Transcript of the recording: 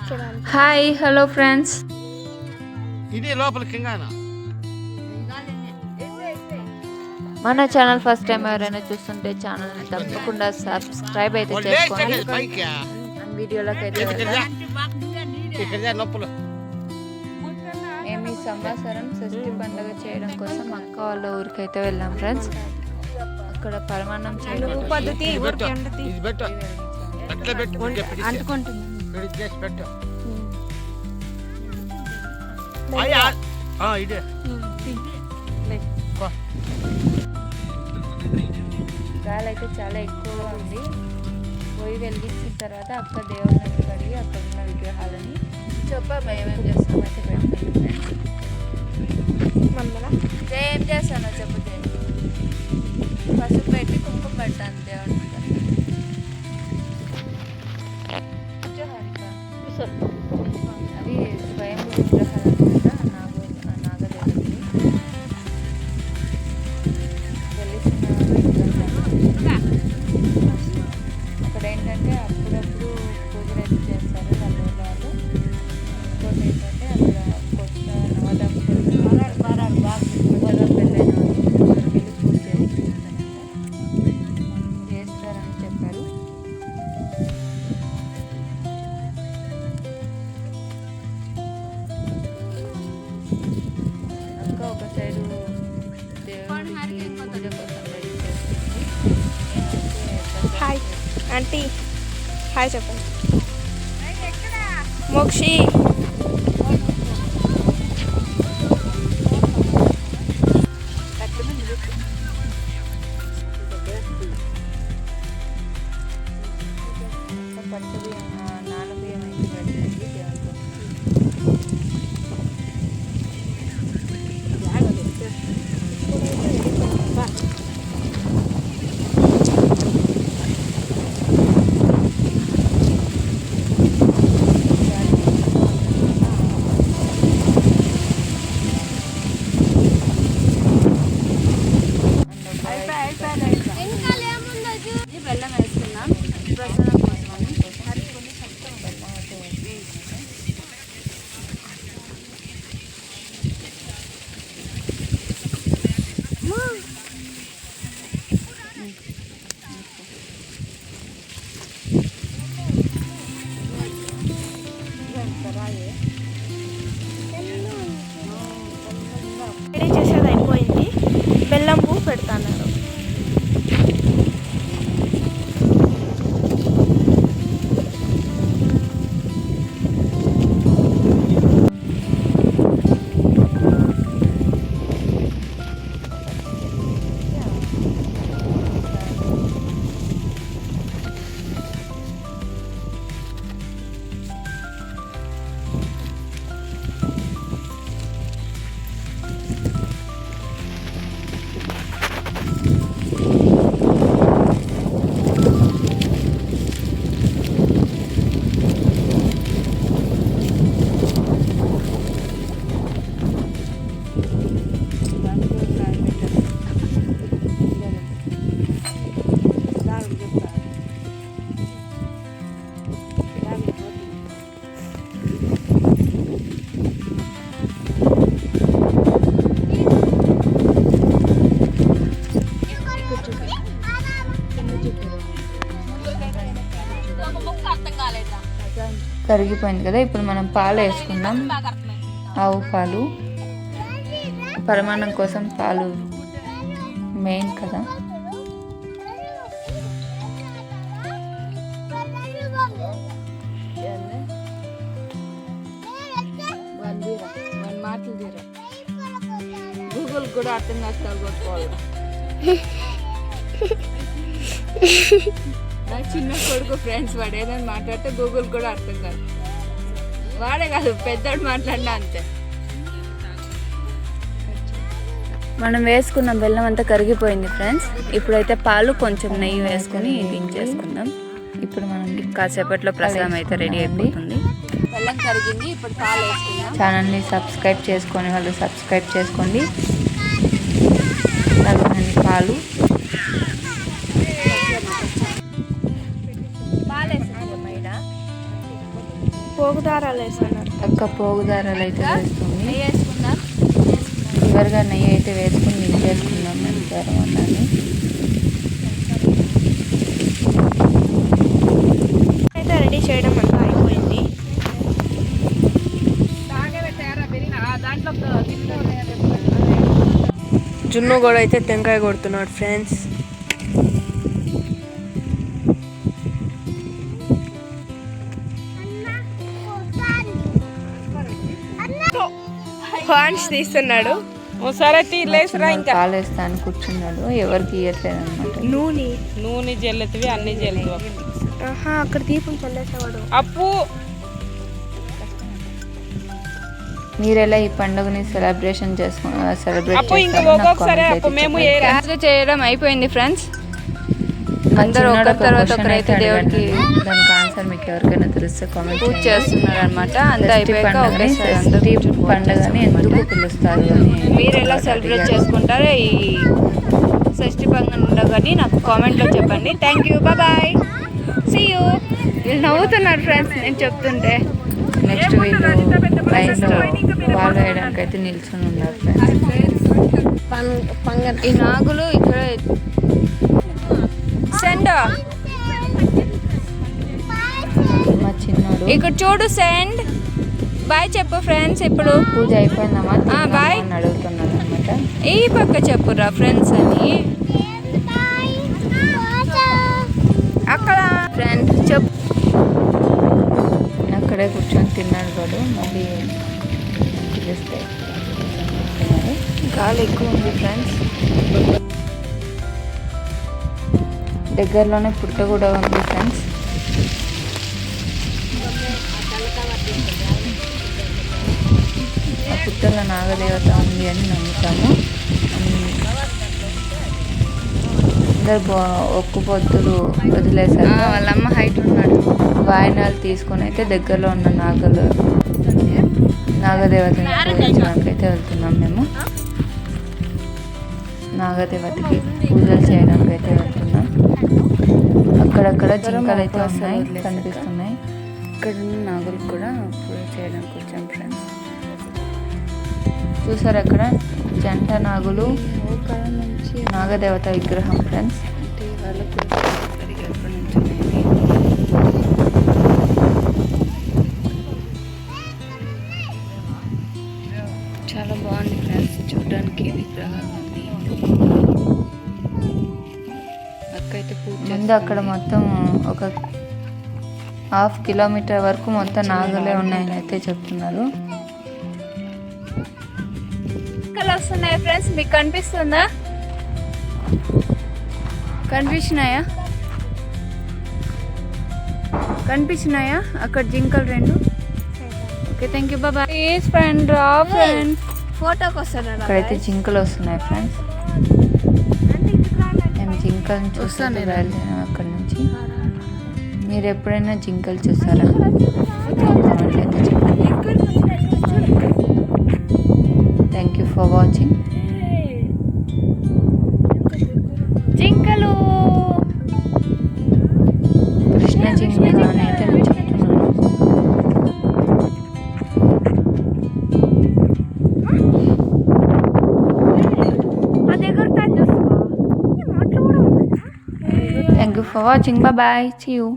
Hi hello friends, మన channel first time ఎవరైనా చూస్తుంటే ఛానల్ని తప్పకుండా సబ్స్క్రైబ్ అయితే చేసుకోండి. వీడియోలోకి అయితే మేము ఈ సంవత్సరం షష్ఠి పండుగ చేయడం కోసం అక్క వాళ్ళ ఊరికైతే వెళ్ళాం ఫ్రెండ్స్. అక్కడ పరమాన్నం చేయడం గాలి అయితే చాలా ఎక్కువగా ఉంది. పోయి వెలిగించిన తర్వాత అక్కడ దేవుళ్ళని కడిగి అక్కడ ఉన్న విగ్రహాలని ఏమేం చేస్తామైతే పెట్టుకుంటే ఏం చేస్తానో చెప్పు. పసుపు పెట్టి కుంకుమ పెట్టాను దేవుడికి. అవి స్వయం విగ్రహాలు అనమాట. నాగదేవుడికి అక్కడ ఏంటంటే అప్పుడప్పుడు పూజలు అయితే చేస్తారు వాళ్ళ వాళ్ళు. ఇంకోటి ఏంటంటే అక్కడ కొత్త నవదంపతులు కొత్తగా పెళ్ళైన వాళ్ళకి పూజ చేస్తారని చెప్పారు. ఇంకా ఒక సైడు దేవుడికి పూజ కోసం రెడీ చేస్తుంది. హాయ్ ఆంటీ, హాయ్ చెప్పండి. మోక్షి పచ్చి బియ్యం నానబియ్యం అయితే పెడుతుంది దేవుడికి. బెల్లం వేసుకున్నాం ప్రసాదం కోసం. బెల్లం అయితే వేసుకుంటాం. రెడీ చేసేది అయిపోయింది. బెల్లం పువ్వు పెడతాను. కరిగిపోయింది కదా. ఇప్పుడు మనం పాలు వేసుకుందాం. ఆవు పాలు పరమాన్నం కోసం పాలు మెయిన్ కదా. గూగుల్ కూడా అర్థం చేస్తారు కొట్టుకోవాలి. నా చిన్న కొడుకు ఫ్రెండ్స్ వాడు ఏదైనా మాట్లాడితే గూగుల్ కూడా అర్థం కాదు. వాడే కాదు పెద్దోడు మాట్లాడినా అంతే. మనం వేసుకున్న బెల్లం అంతా కరిగిపోయింది ఫ్రెండ్స్. ఇప్పుడైతే పాలు కొంచెం నెయ్యి వేసుకొని దించేసుకుందాం. ఇప్పుడు మనం కాసేపట్లో ప్రసాదం అయితే రెడీ అయిపోతుంది. బెల్లం కరిగింది, ఇప్పుడు పాలు వేసుకుందాం. ఛానల్ని సబ్స్క్రైబ్ చేసుకొని వాళ్ళు సబ్స్క్రైబ్ చేసుకోండి. పాలు పోగు పోగు దారాలు వేస్తున్నారు. అక్క పోగు దారాలు అయితే వేస్తుంది. నెయ్యి వేసుకుందాం. చివరిగా నెయ్యి అయితే వేసుకుని దించేసుకుందాం మేము పరమాన్నాన్ని. అయితే రెడీ చేయడం అంతా అయిపోయింది. జున్ను కూడా అయితే టెంకాయ కొడుతున్నాడు ఫ్రెండ్స్. హాన్స్ తీస్తున్నాడు. సరే తీలేసురా ఇంకా. పాలు వేస్తా అని కూర్చున్నాడు, ఎవరికి ఇవ్వట్లేదు అనమాట. నూనె జల్లుతుంది, అన్ని జల్లుతావు. అక్కడ దీపం చల్లేసేవాడు. అప్పు మీరెలా ఈ పండుగని సెలబ్రేట్ అప్పు ఇంకా ఒక్కొక్కసారి అప్పు మేము చేయడం అయిపోయింది ఫ్రెండ్స్. అందరూ ఒకరి తర్వాత ఒకరైతే దేవుడికి దానికి ఆన్సర్ మీకు ఎవరికైనా తెలిస్తే కామెంట్ పూజ చేస్తున్నారు అనమాట. అంతా అయిపోయాక ఒకేసారి పండుగని ఎందుకు పిలుస్తారు అని, మీరు ఎలా సెలబ్రేట్ చేసుకుంటారో ఈ షష్ఠి పండుగని నాకు కామెంట్లో చెప్పండి. Thank you, bye, see you. వీళ్ళు నవ్వుతున్నారు ఫ్రెండ్స్ నేను చెప్తుంటే. నెక్స్ట్ వీళ్ళు లైన్లో పాలు వేయడానికి అయితే నిల్చుని ఉన్నారు ఫ్రెండ్స్. ఈ నాగులు ఇక్కడ సెండ్ మా చిన్నోడు ఇక్కడ చూడు. సెండ్ బాయ్ చెప్పు ఫ్రెండ్స్. ఇప్పుడు పూజ అయిపోయిందమ్మా, బాయ్ అడుగుతున్నాను అనమాట. ఈ పక్క చెప్పురా ఫ్రెండ్స్ అని. అక్కడ ఫ్రెండ్ చెప్పు. అక్కడే కూర్చొని తిన్నాడు వాడు. మళ్ళీ పిలిస్తే గాలి ఎక్కువ ఉంది ఫ్రెండ్స్. దగ్గరలోనే పుట్ట కూడా ఉంది ఫ్రెండ్స్. ఆ పుట్టలో నాగదేవత ఉంది అని నమ్ముతాము. అందరు ఒక్కు పొద్దులు వదిలేసారు. వాళ్ళమ్మ హైట్ ఉన్నాడు. వాయినాలు తీసుకొని అయితే దగ్గరలో ఉన్న నాగదేవతని పూజించడానికి అయితే వెళ్తున్నాం మేము. నాగదేవతకి పూజలు చేయడానికి అయితే వెళ్తున్నాం. అక్కడక్కడ జింకలు అయితే ఉన్నాయి, కనిపిస్తున్నాయి. ఇక్కడ ఉన్న నాగులకు కూడా పూజ చేయడానికి వచ్చాం ఫ్రెండ్స్. చూసారు అక్కడ జంట నాగులు, నాగదేవత విగ్రహం ఫ్రెండ్స్. చాలా బాగుంది ఫ్రెండ్స్ చూడడానికి విగ్రహాలు. ముందు అక్కడ మొత్తం ఒక 1/2 కిలోమీటర్ వరకు మొత్తం నాగులే ఉన్నాయని అయితే చెప్తున్నారు. వస్తున్నాయి ఫ్రెండ్స్, మీకు కనిపిస్తుందా? కనిపించినాయా అక్కడ జింకలు 2? Okay, thank you, bye. Please friend రా ఫ్రెండ్, ఫోటోకి వస్తాను. అక్కడైతే జింకలు వస్తున్నాయి ఫ్రెండ్స్. మేము జింకలను చూస్తాను బయలుదేరాం అక్కడ నుంచి. మీరు ఎప్పుడైనా జింకలు చూసారా? అయితే చెప్పండి. Thank you for watching. జింకలు కృష్ణ జింక అని అయితే నేను చెప్తున్నాను. Thank you for watching. Bye bye. See you.